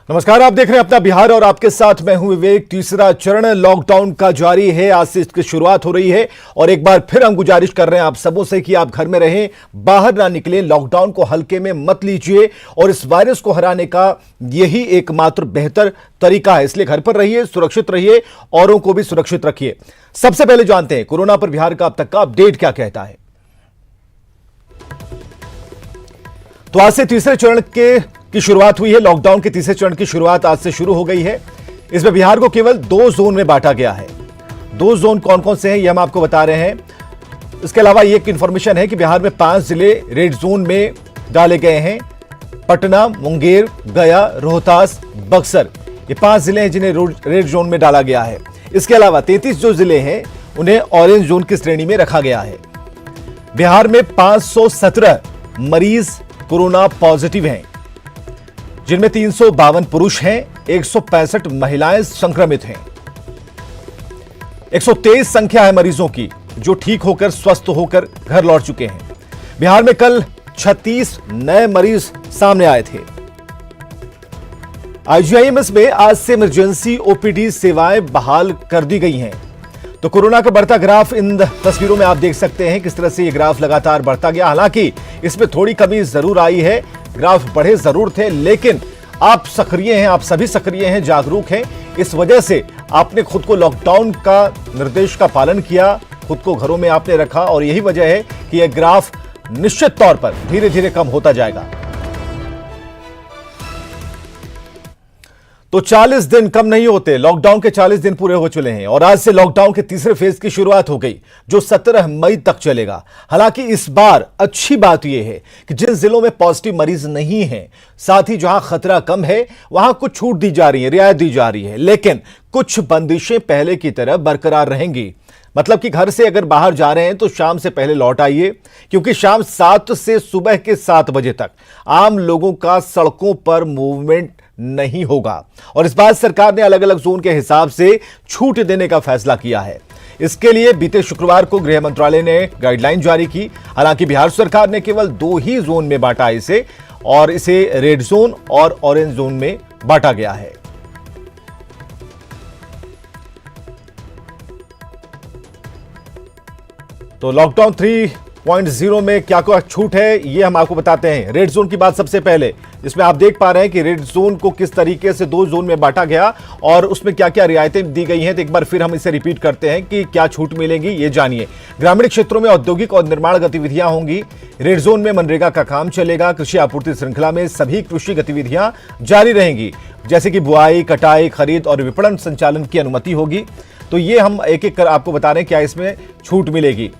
नमस्कार, आप देख रहे हैं अपना बिहार और आपके साथ मैं हूं विवेक। तीसरा चरण लॉकडाउन का जारी है। आज से इसकी शुरुआत हो रही है और एक बार फिर हम गुजारिश कर रहे हैं आप सबों से कि आप घर में रहें, बाहर ना निकलें, लॉकडाउन को हल्के में मत लीजिए और इस वायरस को हराने का यही एकमात्र बेहतर तरीका है। इसलिए घर पर रहिए, सुरक्षित रहिए, औरों को भी सुरक्षित रखिए। सबसे पहले जानते हैं कोरोना पर बिहार का अब तक का अपडेट क्या कहता है। तो आज से तीसरे चरण की शुरुआत हुई है। लॉकडाउन के तीसरे चरण की शुरुआत आज से शुरू हो गई है। इसमें बिहार को केवल 2 जोन में बांटा गया है। 2 जोन कौन कौन से हैं ये हम आपको बता रहे हैं। इसके अलावा ये एक इंफॉर्मेशन है कि बिहार में 5 जिले रेड जोन में डाले गए हैं। पटना, मुंगेर, गया, रोहतास, बक्सर, ये 5 जिले हैं जिन्हें रेड जोन में डाला गया है। इसके अलावा 33 जो जिले हैं उन्हें ऑरेंज जोन की श्रेणी में रखा गया है। बिहार में 517 मरीज कोरोना पॉजिटिव हैं, जिनमें 352 पुरुष हैं, 165 महिलाएं संक्रमित हैं। 123 संख्या है मरीजों की जो ठीक होकर स्वस्थ होकर घर लौट चुके हैं। बिहार में कल 36 नए मरीज सामने आए थे। आईजीआईएमएस में आज से इमरजेंसी ओपीडी सेवाएं बहाल कर दी गई हैं। तो कोरोना का बढ़ता ग्राफ इन तस्वीरों में आप देख सकते हैं किस तरह से यह ग्राफ लगातार बढ़ता गया। हालांकि इसमें थोड़ी कमी जरूर आई है, ग्राफ बढ़े जरूर थे, लेकिन आप सक्रिय हैं, आप सभी सक्रिय हैं, जागरूक हैं। इस वजह से आपने खुद को लॉकडाउन का निर्देश का पालन किया, खुद को घरों में आपने रखा और यही वजह है कि यह ग्राफ निश्चित तौर पर धीरे धीरे कम होता जाएगा। तो 40 दिन कम नहीं होते, लॉकडाउन के 40 दिन पूरे हो चुके हैं और आज से लॉकडाउन के तीसरे फेज की शुरुआत हो गई जो 17 मई तक चलेगा। हालांकि इस बार अच्छी बात यह है कि जिन जिलों में पॉजिटिव मरीज नहीं हैं, साथ ही जहां खतरा कम है वहां कुछ छूट दी जा रही है, रियायत दी जा रही है, लेकिन कुछ बंदिशें पहले की तरह बरकरार रहेंगी। मतलब कि घर से अगर बाहर जा रहे हैं तो शाम से पहले लौट आइए, क्योंकि शाम 7 से सुबह के 7 बजे तक आम लोगों का सड़कों पर मूवमेंट नहीं होगा और इस बार सरकार ने अलग अलग जोन के हिसाब से छूट देने का फैसला किया है। इसके लिए बीते शुक्रवार को गृह मंत्रालय ने गाइडलाइन जारी की। हालांकि बिहार सरकार ने केवल 2 ही जोन में बांटा इसे और इसे रेड जोन और ऑरेंज जोन में बांटा गया है। तो लॉकडाउन 3.0 में क्या क्या छूट है ये हम आपको बताते हैं। रेड जोन की बात सबसे पहले, जिसमें आप देख पा रहे हैं कि रेड जोन को किस तरीके से 2 जोन में बांटा गया और उसमें क्या क्या रियायतें दी गई हैं। तो एक बार फिर हम इसे रिपीट करते हैं कि क्या छूट मिलेगी ये जानिए। ग्रामीण क्षेत्रों में औद्योगिक और निर्माण गतिविधियां होंगी। रेड जोन में मनरेगा का काम चलेगा। कृषि आपूर्ति श्रृंखला में सभी कृषि गतिविधियां जारी रहेंगी, जैसे कि बुआई, कटाई, खरीद और विपणन संचालन की अनुमति होगी। तो ये हम एक एक कर आपको बता रहे हैं क्या इसमें छूट मिलेगी।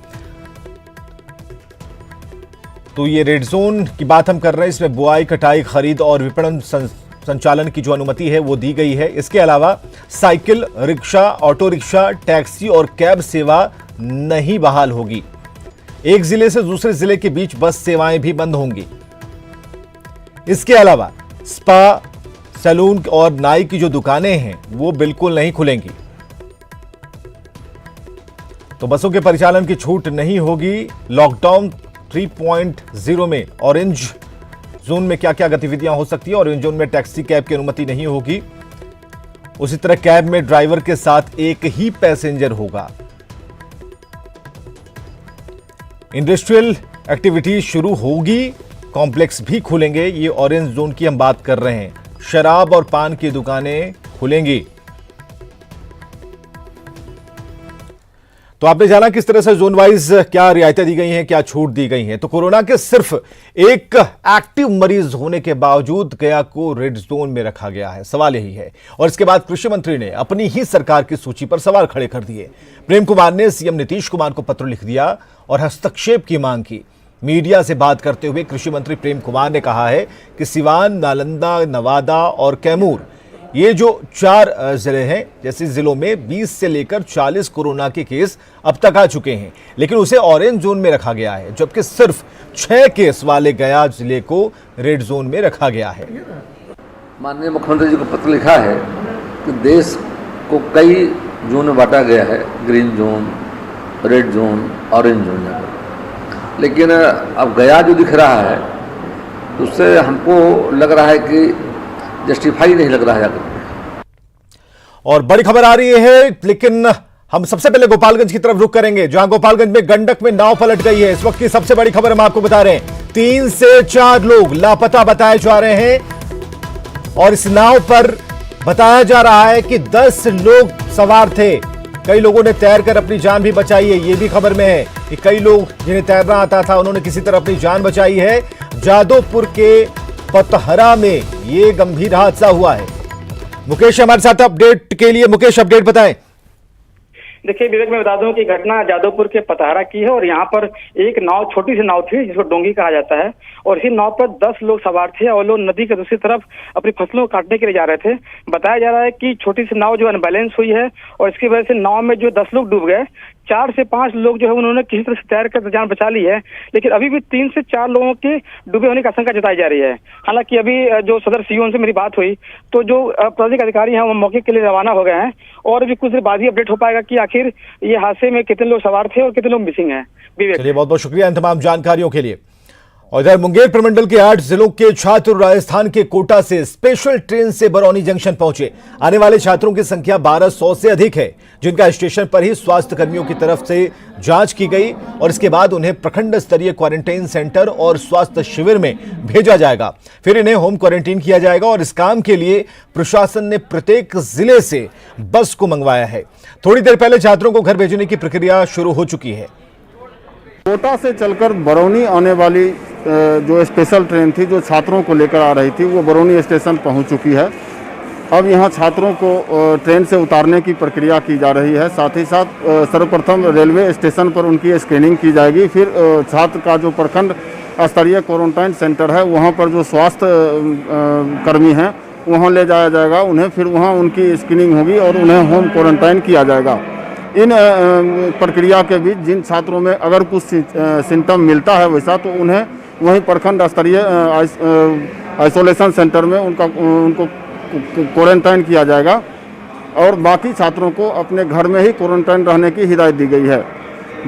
तो ये रेड जोन की बात हम कर रहे हैं, इसमें बुआई, कटाई, खरीद और विपणन संचालन की जो अनुमति है वो दी गई है। इसके अलावा cycle, rickshaw, auto rickshaw, taxi और कैब सेवा नहीं बहाल होगी। एक जिले से दूसरे जिले के बीच बस सेवाएं भी बंद होंगी। इसके अलावा स्पा, सैलून और नाई की जो दुकानें हैं वो बिल्कुल नहीं खुलेंगी। तो बसों के परिचालन की छूट नहीं होगी। लॉकडाउन 3.0 में ऑरेंज जोन में क्या क्या गतिविधियां हो सकती है। ऑरेंज जोन में टैक्सी, कैब की अनुमति नहीं होगी। उसी तरह कैब में ड्राइवर के साथ एक ही पैसेंजर होगा। इंडस्ट्रियल एक्टिविटी शुरू होगी, कॉम्प्लेक्स भी खुलेंगे। ये ऑरेंज जोन की हम बात कर रहे हैं। शराब और पान की दुकानें खुलेंगी। तो आपने जाना किस तरह से जोन वाइज क्या रियायतें दी गई हैं, क्या छूट दी गई हैं। तो कोरोना के सिर्फ एक एक्टिव मरीज होने के बावजूद गया को रेड जोन में रखा गया है। सवाल यही है और इसके बाद कृषि मंत्री ने अपनी ही सरकार की सूची पर सवाल खड़े कर दिए। प्रेम कुमार ने सीएम नीतीश कुमार को पत्र लिख दिया और हस्तक्षेप की मांग की। मीडिया से बात करते हुए कृषि मंत्री प्रेम कुमार ने कहा है कि सिवान, नालंदा, नवादा और कैमूर, ये जो 4 जिले हैं, जैसे जिलों में 20 से लेकर 40 कोरोना के केस अब तक आ चुके हैं, लेकिन उसे ऑरेंज जोन में रखा गया है, जबकि सिर्फ 6 केस वाले गया जिले को रेड जोन में रखा गया है। माननीय मुख्यमंत्री जी को पत्र लिखा है कि देश को कई जोन में बांटा गया है, green zone, red zone, orange zone, लेकिन अब गया जो दिख रहा है उससे हमको लग रहा है कि जस्टिफाई नहीं लग रहा है जाकर। और बड़ी खबर आ रही है, लेकिन हम सबसे पहले गोपालगंज की तरफ रुख करेंगे, जहां गोपालगंज में गंडक में नाव पलट गई है। इस वक्त की सबसे बड़ी खबर हम आपको बता रहे हैं, 3 से 4 लोग लापता बताए जा रहे हैं और इस नाव पर बताया जा रहा है कि 10 लोग सवार थे। कई लोगों ने तैरकर अपनी जान भी बचाई है। यह भी खबर में है कि कई लोग जिन्हें तैरना आता था उन्होंने किसी तरह अपनी जान बचाई है। जादवपुर के पतहरा में यह गंभीर हादसा हुआ है। मुकेश हमारे साथ अपडेट के लिए। मुकेश, अपडेट बताएं। देखिए विवेक, मैं बता दूं कि घटना जादवपुर के पतहरा की है और यहाँ पर एक नाव, छोटी सी नाव थी जिसको डोंगी कहा जाता है, और इसी नाव पर 10 लोग सवार थे और लोग नदी के दूसरी तरफ अपनी फसलों को काटने के लिए जा रहे थे। बताया जा रहा है कि छोटी सी नाव जो अनबैलेंस हुई है और इसकी वजह से नाव में जो 10 लोग डूब गए। 4 से 5 लोग जो है उन्होंने किसी तरह से तैर कर जान बचा ली है, लेकिन अभी भी 3 से 4 लोगों के डूबे होने की आशंका जताई जा रही है। हालांकि अभी जो सदर सीओ से मेरी बात हुई तो जो प्रादेशिक अधिकारी हैं वो मौके के लिए रवाना हो गए हैं और अभी कुछ देर बाद ही अपडेट हो पाएगा कि आखिर ये हादसे में कितने लोग सवार थे और कितने लोग मिसिंग हैं। चलिए, बहुत बहुत शुक्रिया इन तमाम जानकारियों के लिए। और इधर मुंगेर प्रमंडल के 8 जिलों के छात्र राजस्थान के कोटा से स्पेशल ट्रेन से बरौनी जंक्शन पहुंचे। आने वाले छात्रों की संख्या 1200 से अधिक है, जिनका स्टेशन पर ही स्वास्थ्य कर्मियों की तरफ से जांच की गई और इसके बाद उन्हें प्रखंड स्तरीय क्वारंटाइन सेंटर और स्वास्थ्य शिविर में भेजा जाएगा। फिर इन्हें होम क्वारंटीन किया जाएगा और इस काम के लिए प्रशासन ने प्रत्येक जिले से बस को मंगवाया है। थोड़ी देर पहले छात्रों को घर भेजने की प्रक्रिया शुरू हो चुकी है। कोटा से चलकर बरौनी आने वाली जो स्पेशल ट्रेन थी जो छात्रों को लेकर आ रही थी वो बरौनी स्टेशन पहुंच चुकी है। अब यहां छात्रों को ट्रेन से उतारने की प्रक्रिया की जा रही है। साथ ही साथ सर्वप्रथम रेलवे स्टेशन पर उनकी स्क्रीनिंग की जाएगी। फिर छात्र का जो प्रखंड स्तरीय क्वारंटाइन सेंटर है वहां पर जो स्वास्थ्य कर्मी हैं वहां ले जाया जाएगा उन्हें। फिर वहां उनकी स्क्रीनिंग होगी और उन्हें होम क्वारंटाइन किया जाएगा। इन प्रक्रिया के बीच जिन छात्रों में अगर कुछ सिम्टम मिलता है वैसा तो उन्हें वहीं प्रखंड स्तरीय आइसोलेशन सेंटर में उनको क्वारंटाइन किया जाएगा और बाकी छात्रों को अपने घर में ही क्वारंटाइन रहने की हिदायत दी गई है।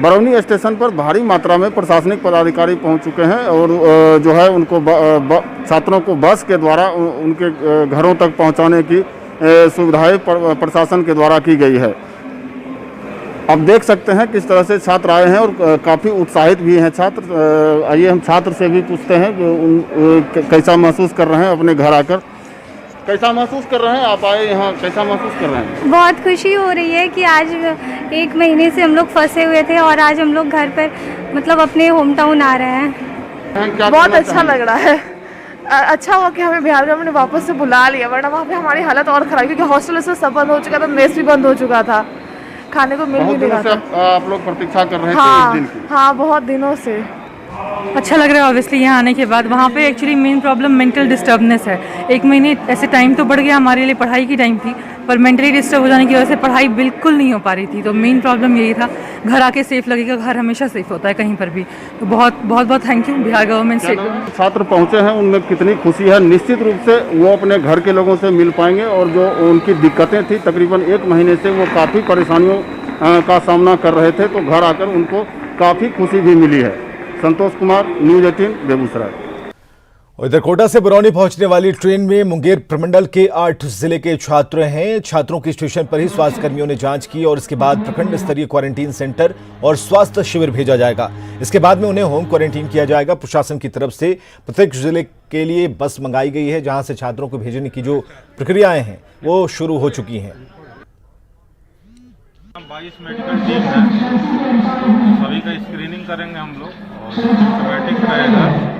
बरौनी स्टेशन पर भारी मात्रा में प्रशासनिक पदाधिकारी पहुंच चुके हैं और जो है उनको छात्रों को बस के द्वारा उनके घरों तक पहुंचाने की सुविधाएं प्रशासन के द्वारा की गई है। अब देख सकते हैं किस तरह से छात्र आए हैं और काफ़ी उत्साहित भी हैं छात्र। आइए हम छात्र से भी पूछते हैं कि कैसा महसूस कर रहे हैं अपने घर आकर। कैसा महसूस कर रहे हैं आप आए यहाँ, कैसा महसूस कर रहे हैं? बहुत खुशी हो रही है कि आज 1 महीने से हम लोग फंसे हुए थे और आज हम लोग घर पर मतलब अपने होम टाउन आ रहे हैं। बहुत अच्छा लग रहा है। अच्छा हुआ कि हमें बिहार गवर्नमेंट ने वापस से बुला लिया, वरना वहाँ पे हमारी हालत और खराब, क्योंकि हॉस्टल से सब बंद हो चुका था, मेस भी बंद हो चुका था, खाने को मिल भी नहीं रहा था। आप लोग प्रतीक्षा कर रहे हैं? हाँ, दिन की? हाँ, बहुत दिनों से। अच्छा लग रहा है ऑब्वियसली यहाँ आने के बाद। वहाँ पे actually main problem mental disturbance है। 1 महीने ऐसे टाइम तो बढ़ गया, हमारे लिए पढ़ाई की टाइम थी, पर मेंटली डिस्टर्ब हो जाने की वजह से पढ़ाई बिल्कुल नहीं हो पा रही थी। तो मेन प्रॉब्लम यही था। घर आके सेफ लगेगा, घर हमेशा सेफ होता है कहीं पर भी। तो बहुत बहुत बहुत थैंक यू बिहार गवर्नमेंट से। छात्र पहुँचे हैं, उनमें कितनी खुशी है। निश्चित रूप से वो अपने घर के लोगों से मिल पाएंगे और जो उनकी दिक्कतें थी तकरीबन 1 महीने से वो काफ़ी परेशानियों का सामना कर रहे थे, तो घर आकर उनको काफ़ी खुशी भी मिली है। संतोष कुमार, न्यूज़ 18 बेगूसराय। और इधर कोटा से बरौनी पहुंचने वाली ट्रेन में मुंगेर प्रमंडल के 8 जिले के छात्र हैं। छात्रों की स्टेशन पर ही स्वास्थ्य कर्मियों ने जांच की और इसके बाद प्रखंड स्तरीय क्वारंटीन सेंटर और स्वास्थ्य शिविर भेजा जाएगा। इसके बाद में उन्हें होम क्वारंटीन किया जाएगा। प्रशासन की तरफ से प्रत्येक जिले के लिए बस मंगाई गई है, जहां से छात्रों को भेजने की जो प्रक्रियाएं हैं वो शुरू हो चुकी हैं। 22 मेडिकल टीम है, सभी का स्क्रीनिंग करेंगे हम लोग और सिम्टोमेटिक रहेगा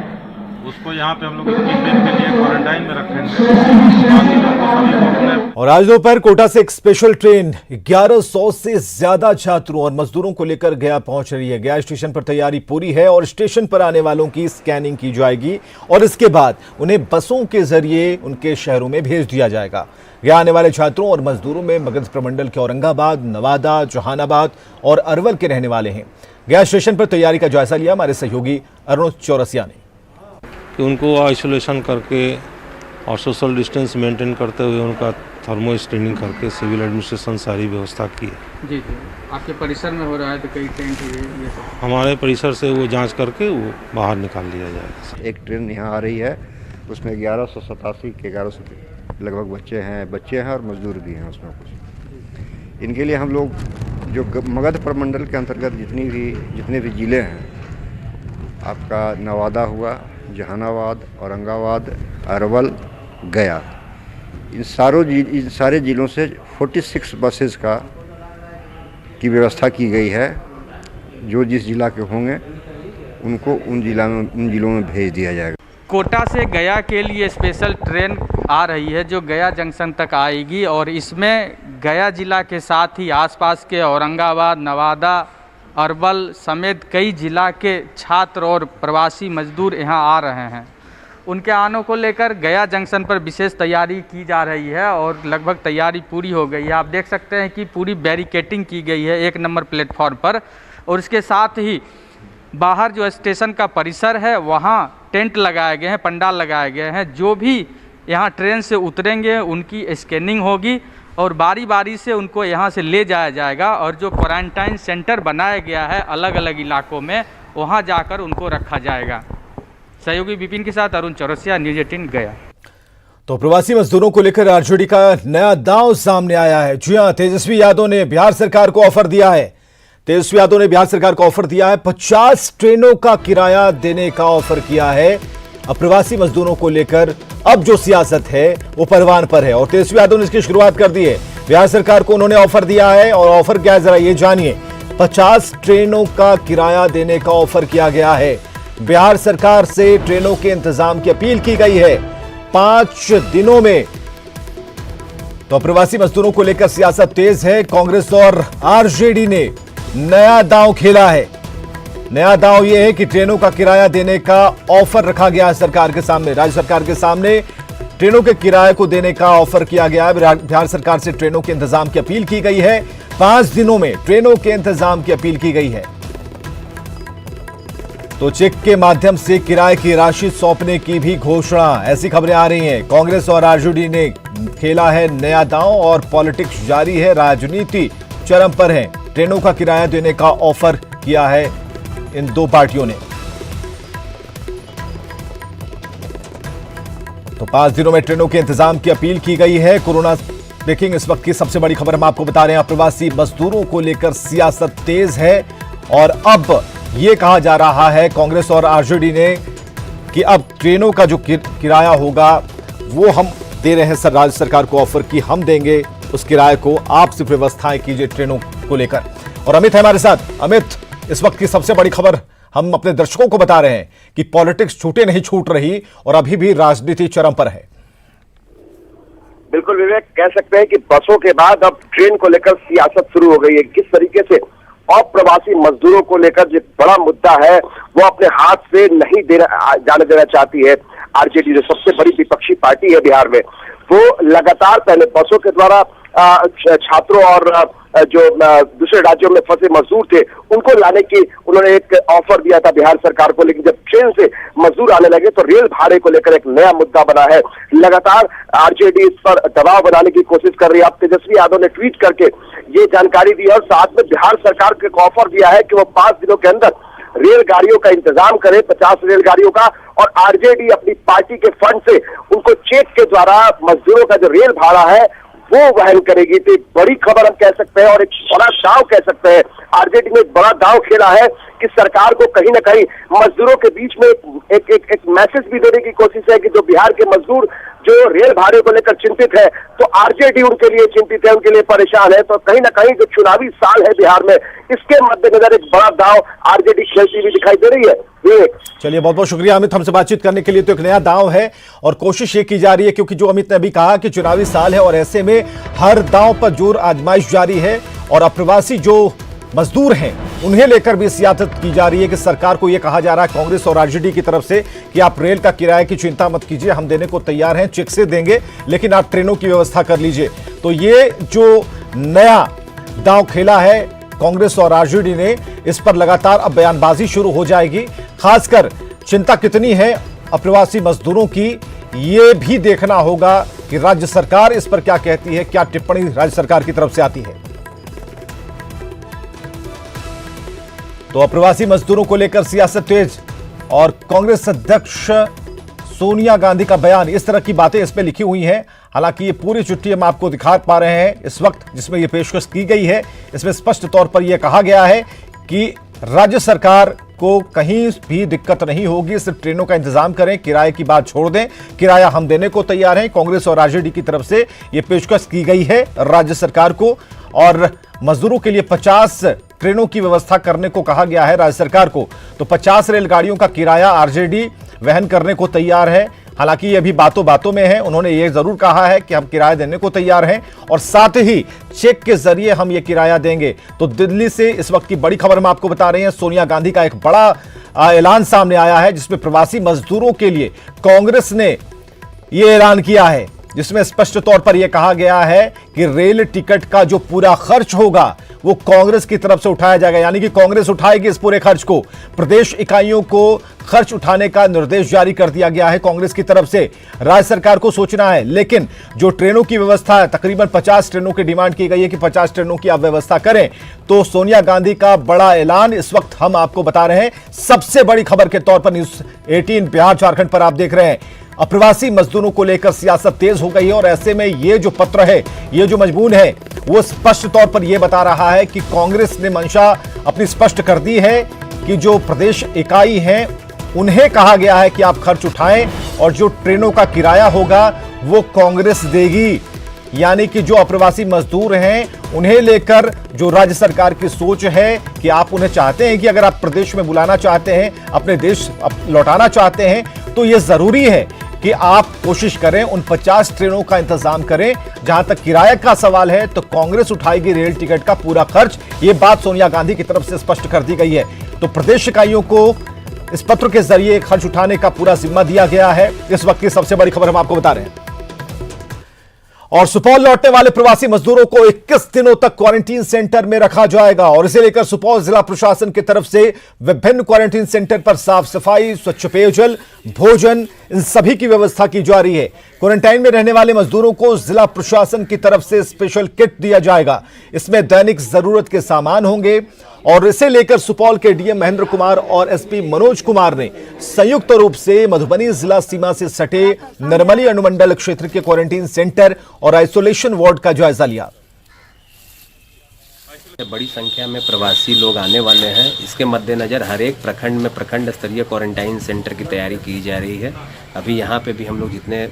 उसको यहाँ पे हम लोग 21 दिन के लिए क्वारंटाइन में रखेंगे। बाकी लोगों को सभी को अपने। और आज दोपहर कोटा से एक स्पेशल ट्रेन 1100 से ज्यादा छात्रों और मजदूरों को लेकर गया पहुंच रही है। गया स्टेशन पर तैयारी पूरी है और स्टेशन पर आने वालों की स्कैनिंग की जाएगी और इसके बाद उन्हें बसों के जरिए उनके शहरों में भेज दिया जाएगा। गया आने वाले छात्रों और मजदूरों में मगध प्रमंडल के औरंगाबाद, नवादा, जहानाबाद और अरवल के रहने वाले हैं। गया स्टेशन पर तैयारी का जायजा लिया हमारे सहयोगी अरुण चौरसिया ने। कि उनको आइसोलेशन करके और सोशल डिस्टेंस मेंटेन करते हुए उनका थर्मो स्क्रीनिंग करके सिविल एडमिनिस्ट्रेशन सारी व्यवस्था की है। जी जी, आपके परिसर में हो रहा है तो कई ट्रेन की ये सब हमारे परिसर से वो जांच करके वो बाहर निकाल लिया जाएगा। एक ट्रेन यहाँ आ रही है, उसमें 1187 के 1100 लगभग बच्चे हैं और मजदूर भी हैं उसमें कुछ। इनके लिए हम लोग जो मगध प्रमंडल के अंतर्गत जितने भी ज़िले हैं, आपका नवादा हुआ, जहानाबाद, औरंगाबाद, अरवल, गया, इन सारे ज़िलों से 46 बसेस की व्यवस्था की गई है। जो जिस जिला के होंगे उनको उन जिलों में भेज दिया जाएगा। कोटा से गया के लिए स्पेशल ट्रेन आ रही है जो गया जंक्शन तक आएगी और इसमें गया जिला के साथ ही आसपास के औरंगाबाद, नवादा, अरवल समेत कई जिला के छात्र और प्रवासी मजदूर यहाँ आ रहे हैं। उनके आने को लेकर गया जंक्शन पर विशेष तैयारी की जा रही है और लगभग तैयारी पूरी हो गई है। आप देख सकते हैं कि पूरी बैरिकेटिंग की गई है 1 नंबर प्लेटफॉर्म पर और इसके साथ ही बाहर जो स्टेशन का परिसर है वहाँ टेंट लगाए गए हैं, पंडाल लगाए गए हैं। जो भी यहाँ ट्रेन से उतरेंगे उनकी स्कैनिंग होगी और बारी बारी से उनको यहाँ से ले जाया जाएगा और जो क्वारंटाइन सेंटर बनाया गया है अलग अलग इलाकों में, वहाँ जाकर उनको रखा जाएगा। सहयोगी विपिन के साथ अरुण चौरसिया, न्यूज़ 18 गया। तो प्रवासी मजदूरों को लेकर आरजेडी का नया दांव सामने आया है। जी हां, तेजस्वी यादव ने बिहार सरकार को ऑफर दिया है। 50 ट्रेनों का किराया देने का ऑफर किया है। अब प्रवासी मजदूरों को लेकर अब जो सियासत है वो परवान पर है और तेजस्वी यादव ने इसकी शुरुआत कर दी है। बिहार सरकार को उन्होंने ऑफर दिया है और ऑफर क्या है जरा ये जानिए। 50 ट्रेनों का किराया देने का ऑफर किया गया है। बिहार सरकार से ट्रेनों के इंतजाम की अपील की गई है 5 दिनों में। तो प्रवासी मजदूरों को लेकर सियासत तेज है। कांग्रेस और आरजेडी ने नया दांव खेला है। नया दांव यह है कि ट्रेनों का किराया देने का ऑफर रखा गया है सरकार के सामने। राज्य सरकार के सामने ट्रेनों के किराए को देने का ऑफर किया गया है। बिहार सरकार से ट्रेनों के इंतजाम की अपील की गई है। 5 दिनों में ट्रेनों के इंतजाम की अपील की गई है। तो चेक के माध्यम से किराए की राशि सौंपने की भी घोषणा, ऐसी खबरें आ रही हैं। कांग्रेस और आरजेडी ने खेला है नया दांव और पॉलिटिक्स जारी है, राजनीति चरम पर है। ट्रेनों का किराया देने का ऑफर किया है इन दो पार्टियों ने। तो 5 दिनों में ट्रेनों के इंतजाम की अपील की गई है। कोरोना ब्रेकिंग इस वक्त की सबसे बड़ी खबर हम आपको बता रहे हैं। प्रवासी मजदूरों को लेकर सियासत तेज है और अब यह कहा जा रहा है कांग्रेस और आरजेडी ने कि अब ट्रेनों का जो किराया होगा वो हम दे रहे हैं राज्य सरकार को ऑफर की हम देंगे उस किराए को, आप सिर्फ व्यवस्थाएं कीजिए ट्रेनों को लेकर। और अमित है हमारे साथ। अमित, इस वक्त की सबसे बड़ी खबर हम अपने दर्शकों को बता रहे हैं कि पॉलिटिक्स छूटे नहीं छूट रही और अभी भी राजनीति चरम पर है। बिल्कुल विवेक, कह सकते हैं कि बसों के बाद अब ट्रेन को लेकर सियासत शुरू हो गई है। किस तरीके से अप्रवासी मजदूरों को लेकर जो बड़ा मुद्दा है वो अपने हाथ से नहीं जाने देना चाहती है आरजेडी, जो सबसे बड़ी विपक्षी पार्टी है बिहार में। वो लगातार पहले बसों के द्वारा छात्रों और जो दूसरे राज्यों में फंसे मजदूर थे उनको लाने की उन्होंने एक ऑफर दिया था बिहार सरकार को, लेकिन जब ट्रेन से मजदूर आने लगे तो रेल भाड़े को लेकर एक नया मुद्दा बना है। लगातार आरजेडी इस पर दबाव बनाने की कोशिश कर रही है। अब तेजस्वी यादव ने ट्वीट करके ये जानकारी दी है और साथ में बिहार सरकार को एक ऑफर दिया है कि वो 5 दिनों के अंदर रेलगाड़ियों का इंतजाम करे, 50 रेलगाड़ियों का, और आरजेडी अपनी पार्टी के फंड से उनको चेक के द्वारा मजदूरों का जो रेल भाड़ा है वो वहन करेगी। तो एक बड़ी खबर हम कह सकते हैं और एक बड़ा दांव कह सकते हैं। आरजेडी ने एक बड़ा दांव खेला है कि सरकार को कहीं ना कहीं मजदूरों के बीच में एक मैसेज भी देने की कोशिश है कि जो बिहार के मजदूर जो रेल भाड़े को लेकर चिंतित है तो आरजेडी उनके लिए चिंतित है, उनके लिए परेशान है। तो कहीं ना कहीं जो चुनावी साल है बिहार में, इसके मद्देनजर एक बड़ा दांव आरजेडी खेलती हुई दिखाई दे रही है। चलिए, बहुत बहुत शुक्रिया अमित हमसे बातचीत करने के लिए। तो एक नया दांव है और कोशिश ये की जा रही है क्योंकि जो अमित ने अभी कहा कि चुनावी साल है और ऐसे में हर दांव पर जोर आजमाइश जारी है और अप्रवासी जो मजदूर हैं उन्हें लेकर भी सियासत की जा रही है कि सरकार को यह कहा जा रहा है कांग्रेस और आरजेडी की तरफ से कि आप रेल का किराए की चिंता मत कीजिए, हम देने को तैयार हैं, चेक से देंगे, लेकिन आप ट्रेनों की व्यवस्था कर लीजिए। तो ये जो नया दांव खेला है कांग्रेस और आरजेडी ने, इस पर लगातार अब बयानबाजी शुरू हो जाएगी। खासकर चिंता कितनी है अप्रवासी मजदूरों की, ये भी देखना होगा कि राज्य सरकार इस पर क्या कहती है, क्या टिप्पणी राज्य सरकार की तरफ से आती है। तो अप्रवासी मजदूरों को लेकर सियासत तेज और कांग्रेस अध्यक्ष सोनिया गांधी का बयान, इस तरह की बातें इस पे लिखी हुई हैं। हालांकि ये पूरी चिट्ठी हम आपको दिखा पा रहे हैं इस वक्त जिसमें ये पेशकश की गई है। इसमें स्पष्ट तौर पर यह कहा गया है कि राज्य सरकार को कहीं भी दिक्कत नहीं होगी, सिर्फ ट्रेनों का इंतजाम करें, किराए की बात छोड़ दें, किराया हम देने को तैयार हैं। कांग्रेस और आरजेडी की तरफ से यह पेशकश की गई है राज्य सरकार को और मजदूरों के लिए 50 ट्रेनों की व्यवस्था करने को कहा गया है राज्य सरकार को। तो 50 रेलगाड़ियों का किराया आरजेडी वहन करने को तैयार है। हालांकि ये अभी बातों बातों में है, उन्होंने ये जरूर कहा है कि हम किराया देने को तैयार हैं और साथ ही चेक के जरिए हम ये किराया देंगे। तो दिल्ली से इस वक्त की बड़ी खबर हम आपको बता रहे हैं, सोनिया गांधी का एक बड़ा ऐलान सामने आया है जिसमें प्रवासी मजदूरों के लिए कांग्रेस ने यह ऐलान किया है, जिसमें स्पष्ट तौर पर यह कहा गया है कि रेल टिकट का जो पूरा खर्च होगा वो कांग्रेस की तरफ से उठाया जाएगा, यानी कि कांग्रेस उठाएगी इस पूरे खर्च को। प्रदेश इकाइयों को खर्च उठाने का निर्देश जारी कर दिया गया है कांग्रेस की तरफ से। राज्य सरकार को सोचना है, लेकिन जो ट्रेनों की व्यवस्था है, तकरीबन 50 ट्रेनों की डिमांड की गई है कि 50 ट्रेनों की आप व्यवस्था करें। तो सोनिया गांधी का बड़ा ऐलान इस वक्त हम आपको बता रहे हैं, सबसे बड़ी खबर के तौर पर न्यूज 18 बिहार झारखंड पर आप देख रहे हैं। अप्रवासी मजदूरों को लेकर सियासत तेज हो गई है और ऐसे में ये जो पत्र है, ये जो मजमून है, वो स्पष्ट तौर पर यह बता रहा है कि कांग्रेस ने मंशा अपनी स्पष्ट कर दी है कि जो प्रदेश इकाई हैं उन्हें कहा गया है कि आप खर्च उठाएं और जो ट्रेनों का किराया होगा वो कांग्रेस देगी। यानी कि जो अप्रवासी मजदूर हैं उन्हें लेकर जो राज्य सरकार की सोच है कि आप उन्हें चाहते हैं कि अगर आप प्रदेश में बुलाना चाहते हैं, अपने देश लौटाना चाहते हैं, तो यह जरूरी है कि आप कोशिश करें, उन 50 ट्रेनों का इंतजाम करें। जहां तक किराए का सवाल है तो कांग्रेस उठाएगी रेल टिकट का पूरा खर्च। यह बात सोनिया गांधी की तरफ से स्पष्ट कर दी गई है। तो प्रदेश इकाइयों को इस पत्र के जरिए खर्च उठाने का पूरा जिम्मा दिया गया है। इस वक्त की सबसे बड़ी खबर हम आपको बता रहे हैं। और सुपौल लौटने वाले प्रवासी मजदूरों को 21 दिनों तक क्वारंटीन सेंटर में रखा जाएगा और इसे लेकर सुपौल जिला प्रशासन की तरफ से विभिन्न क्वारंटीन सेंटर पर साफ सफाई, स्वच्छ पेयजल, भोजन, इन सभी की व्यवस्था की जा रही है। क्वारंटाइन में रहने वाले मजदूरों को जिला प्रशासन की तरफ से स्पेशल किट दिया जाएगा। इसमें दैनिक जरूरत के सामान होंगे और इसे लेकर सुपौल के डीएम महेंद्र कुमार और एसपी मनोज कुमार ने संयुक्त रूप से मधुबनी जिला सीमा से सटे निर्मली अनुमंडल क्षेत्र के क्वारंटीन सेंटर और आइसोलेशन वार्ड का जायजा लिया। बड़ी संख्या में प्रवासी लोग आने वाले हैं, इसके मद्देनजर हर एक प्रखंड में प्रखंड स्तरीय क्वारंटाइन सेंटर की तैयारी की जा रही है। अभी यहाँ पे भी हम लोग जितने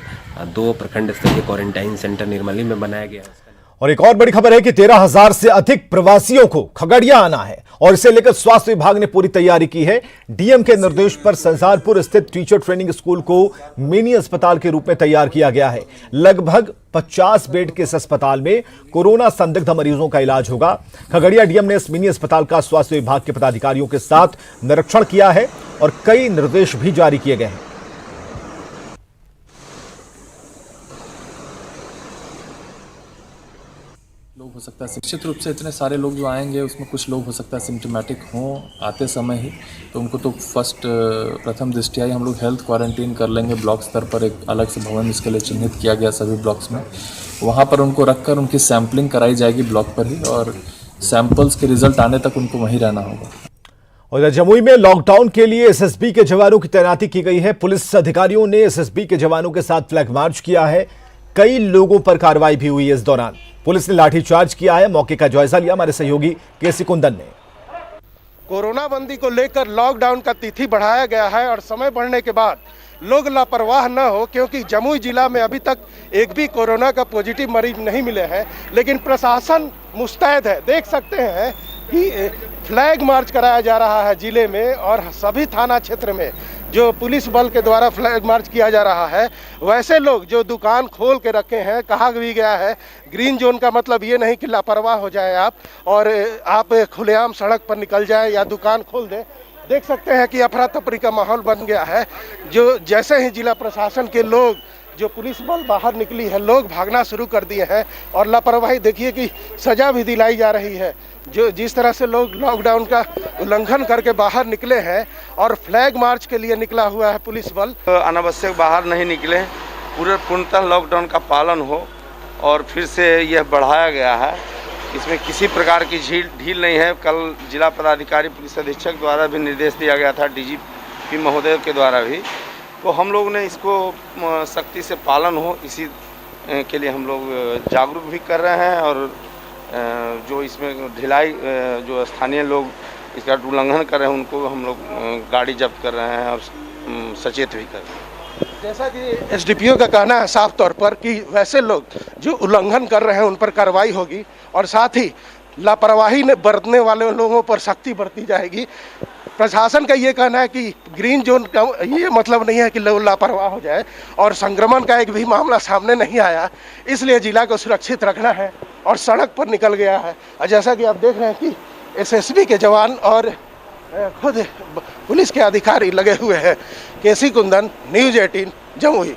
2 प्रखंड स्तरीय क्वारंटाइन सेंटर निर्मली में बनाया गया है। और एक और बड़ी खबर है कि 13,000 से अधिक प्रवासियों को खगड़िया आना है और इसे लेकर स्वास्थ्य विभाग ने पूरी तैयारी की है। डीएम के निर्देश पर संसारपुर स्थित टीचर ट्रेनिंग स्कूल को मिनी अस्पताल के रूप में तैयार किया गया है। लगभग 50 बेड के इस अस्पताल में कोरोना संदिग्ध मरीजों का इलाज होगा। खगड़िया डीएम ने इस मिनी अस्पताल का स्वास्थ्य विभाग के पदाधिकारियों के साथ निरीक्षण किया है और कई निर्देश भी जारी किए गए हैं। लोग हो सकता है निश्चित रूप से इतने सारे लोग जो आएंगे उसमें कुछ लोग हो सकता है सिम्टोमेटिक हों आते समय ही, तो उनको तो प्रथम दृष्टिया ही हम लोग हेल्थ क्वारंटीन कर लेंगे। ब्लॉक स्तर पर एक अलग से भवन इसके लिए चिन्हित किया गया सभी ब्लॉक्स में, वहाँ पर उनको रखकर उनकी सैम्पलिंग कराई जाएगी ब्लॉक पर ही और सैंपल्स के रिजल्ट आने तक उनको वहीं रहना होगा। और जमुई में लॉकडाउन के लिए एसएसबी के जवानों की तैनाती की गई है। पुलिस अधिकारियों ने एसएसबी के जवानों के साथ फ्लैग मार्च किया है। कई लोगों पर कार्रवाई भी हुई है। इस दौरान पुलिस ने लाठीचार्ज किया है। मौके का जायजा लिया हमारे सहयोगी केसी कुंदन ने। कोरोना बंदी को लेकर लॉकडाउन का तिथि बढ़ाया गया है और समय बढ़ने के बाद लोग लापरवाह न हो, क्योंकि जमुई जिला में अभी तक एक भी कोरोना का पॉजिटिव मरीज नहीं मिले हैं, लेकिन प्रशासन मुस्तैद है। देख सकते हैं कि फ्लैग मार्च कराया जा रहा है जिले में और सभी थाना क्षेत्र में जो पुलिस बल के द्वारा फ्लैग मार्च किया जा रहा है। वैसे लोग जो दुकान खोल के रखे हैं, कहा भी गया है ग्रीन जोन का मतलब ये नहीं कि लापरवाह हो जाए आप और आप खुलेआम सड़क पर निकल जाए या दुकान खोल दें। देख सकते हैं कि अफरा तफरी का माहौल बन गया है। जो जैसे ही जिला प्रशासन के लोग जो पुलिस बल बाहर निकली है, लोग भागना शुरू कर दिए हैं और लापरवाही देखिए कि सजा भी दिलाई जा रही है। जो जिस तरह से लोग लॉकडाउन का उल्लंघन करके बाहर निकले हैं और फ्लैग मार्च के लिए निकला हुआ है पुलिस बल। अनावश्यक बाहर नहीं निकले, पूर्णतः लॉकडाउन का पालन हो और फिर से यह बढ़ाया गया है। इसमें किसी प्रकार की ढील नहीं है। कल जिला पदाधिकारी पुलिस अधीक्षक द्वारा भी निर्देश दिया गया था, डीजीपी महोदय के द्वारा भी, तो हम लोग ने इसको सख्ती से पालन हो इसी के लिए हम लोग जागरूक भी कर रहे हैं और जो इसमें ढिलाई जो स्थानीय लोग इसका उल्लंघन कर रहे हैं उनको हम लोग गाड़ी जब्त कर रहे हैं और सचेत भी कर रहे हैं। जैसा कि एसडीपीओ का कहना है साफ तौर पर कि वैसे लोग जो उल्लंघन कर रहे हैं उन पर कार्रवाई होगी और साथ ही लापरवाही बरतने वाले लोगों पर सख्ती बरती जाएगी। प्रशासन का ये कहना है कि ग्रीन जोन का ये मतलब नहीं है कि लोग लापरवाह हो जाए और संक्रमण का एक भी मामला सामने नहीं आया, इसलिए जिला को सुरक्षित रखना है और सड़क पर निकल गया है। और जैसा कि आप देख रहे हैं कि एसएसबी के जवान और खुद पुलिस के अधिकारी लगे हुए हैं। केसी कुंदन, न्यूज़ 18 जमुई।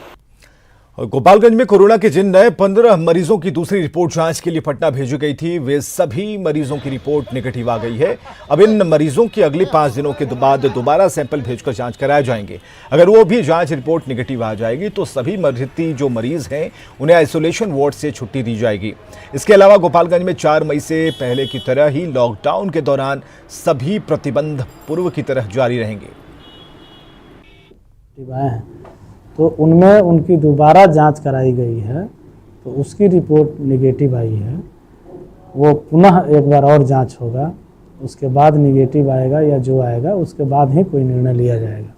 और गोपालगंज में कोरोना के जिन नए 15 मरीजों की दूसरी रिपोर्ट जांच के लिए पटना भेजी गई थी, वे सभी मरीजों की रिपोर्ट नेगेटिव आ गई है। अब इन मरीजों की अगले 5 दिनों के बाद दोबारा सैंपल भेजकर जांच कराए जाएंगे। अगर वो भी जांच रिपोर्ट नेगेटिव आ जाएगी तो सभी जो मरीज हैं उन्हें आइसोलेशन वार्ड से छुट्टी दी जाएगी। इसके अलावा गोपालगंज में 4 मई से पहले की तरह ही लॉकडाउन के दौरान सभी प्रतिबंध पूर्व की तरह जारी रहेंगे। तो उनमें उनकी दोबारा जांच कराई गई है तो उसकी रिपोर्ट नेगेटिव आई है। वो पुनः एक बार और जांच होगा, उसके बाद नेगेटिव आएगा या जो आएगा उसके बाद ही कोई निर्णय लिया जाएगा।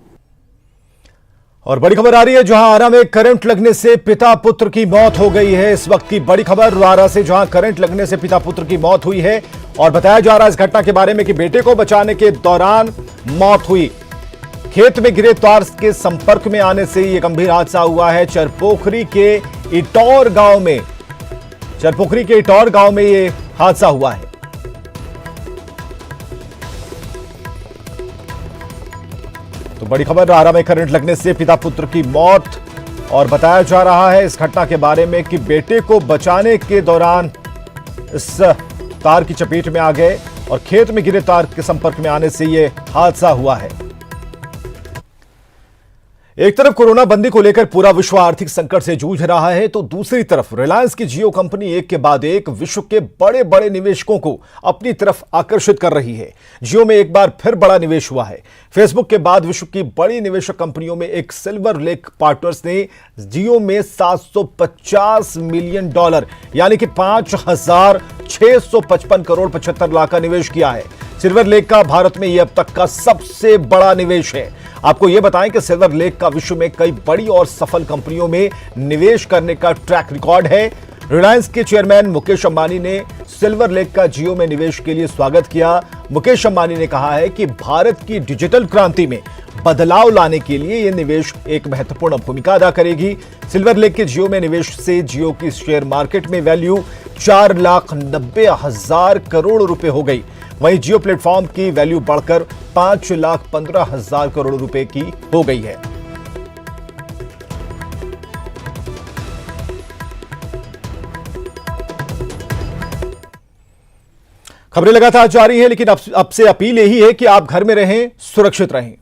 और बड़ी खबर आ रही है, जहां आरा में करंट लगने से पिता पुत्र की मौत हो गई है। इस वक्त की बड़ी खबर आरा से, जहां करंट लगने से पिता पुत्र की मौत हुई है और बताया जा रहा है इस घटना के बारे में कि बेटे को बचाने के दौरान मौत हुई। खेत में गिरे तार के संपर्क में आने से यह गंभीर हादसा हुआ है। चरपोखरी के इटौर गांव में यह हादसा हुआ है। तो बड़ी खबर, आरा में करंट लगने से पिता पुत्र की मौत और बताया जा रहा है इस घटना के बारे में कि बेटे को बचाने के दौरान इस तार की चपेट में आ गए और खेत में गिरे तार के संपर्क में आने से यह हादसा हुआ है। एक तरफ कोरोना बंदी को लेकर पूरा विश्व आर्थिक संकट से जूझ रहा है तो दूसरी तरफ रिलायंस की जियो कंपनी एक के बाद एक विश्व के बड़े बड़े निवेशकों को अपनी तरफ आकर्षित कर रही है। जियो में एक बार फिर बड़ा निवेश हुआ है। फेसबुक के बाद विश्व की बड़ी निवेशक कंपनियों में एक सिल्वर लेक पार्टनर्स ने जियो में $750 मिलियन यानी कि 5,655 करोड़ 75 लाख का निवेश किया है। सिल्वर लेक का भारत में यह अब तक का सबसे बड़ा निवेश है। आपको यह बताएं कि सिल्वर लेक का विश्व में कई बड़ी और सफल कंपनियों में निवेश करने का ट्रैक रिकॉर्ड है। रिलायंस के चेयरमैन मुकेश अंबानी ने सिल्वर लेक का जियो में निवेश के लिए स्वागत किया। मुकेश अंबानी ने कहा है कि भारत की डिजिटल क्रांति में बदलाव लाने के लिए यह निवेश एक महत्वपूर्ण भूमिका अदा करेगी। सिल्वर लेक के जियो में निवेश से जियो की शेयर मार्केट में वैल्यू 4,90,000 करोड़ रुपए हो गई। वहीं जियो प्लेटफॉर्म की वैल्यू बढ़कर 5,15,000 करोड़ रुपए की हो गई है। खबरें लगातार जारी हैं, लेकिन अब से अपील यही है कि आप घर में रहें, सुरक्षित रहें।